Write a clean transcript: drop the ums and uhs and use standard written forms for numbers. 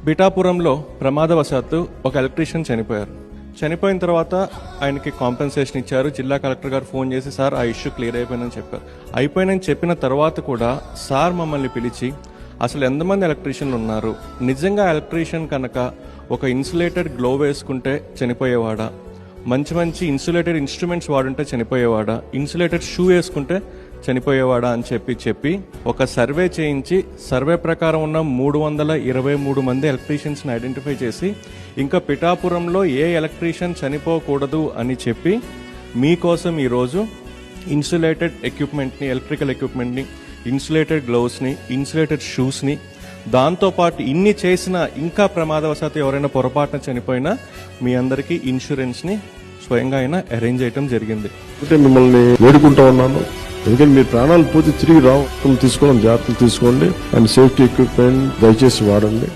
పిఠాపురంలో ప్రమాదవశాత్తు ఒక ఎలక్ట్రీషియన్ చనిపోయారు. చనిపోయిన తర్వాత ఆయనకి కాంపెన్సేషన్ ఇచ్చారు. జిల్లా కలెక్టర్ గారు ఫోన్ చేసి సార్ ఆ ఇష్యూ క్లియర్ అయిపోయిందని చెప్పారు. అయిపోయిందని చెప్పిన తర్వాత కూడా సార్ మమ్మల్ని పిలిచి అసలు ఎంతమంది ఎలక్ట్రీషియన్లు ఉన్నారు, నిజంగా ఎలక్ట్రీషియన్ కనుక ఒక ఇన్సులేటెడ్ గ్లో వేసుకుంటే చనిపోయేవాడా, మంచి మంచి ఇన్సులేటెడ్ ఇన్స్ట్రుమెంట్స్ వాడుంటే చనిపోయేవాడా, ఇన్సులేటెడ్ షూ వేసుకుంటే చనిపోయేవాడా అని చెప్పి ఒక సర్వే చేయించి సర్వే ప్రకారం ఉన్న 323 మంది ఎలక్ట్రీషియన్స్ని ఐడెంటిఫై చేసి ఇంకా పిఠాపురంలో ఏ ఎలక్ట్రీషియన్ చనిపోకూడదు అని చెప్పి మీకోసం ఈరోజు ఇన్సులేటెడ్ ఎక్విప్మెంట్ని, ఎలక్ట్రికల్ ఎక్విప్మెంట్ని, ఇన్సులేటెడ్ గ్లౌస్ని, ఇన్సులేటెడ్ షూస్ని, దాంతోపాటు ఇన్ని చేసినా ఇంకా ప్రమాదవశాత్తు ఎవరైనా పొరపాటున చనిపోయినా మీ అందరికీ ఇన్సూరెన్స్ని స్వయంగా ఆయన అరేంజ్ చేయడం జరిగింది. అంటే మిమ్మల్ని వేడుకుంటా ఉన్నాను, ఎందుకంటే మీ ప్రాణాలు పోతే తిరిగి రావడం తీసుకోవడం జాగ్రత్తలు తీసుకోండి అండ్ సేఫ్టీ ఎక్విప్మెంట్ దయచేసి వాడండి.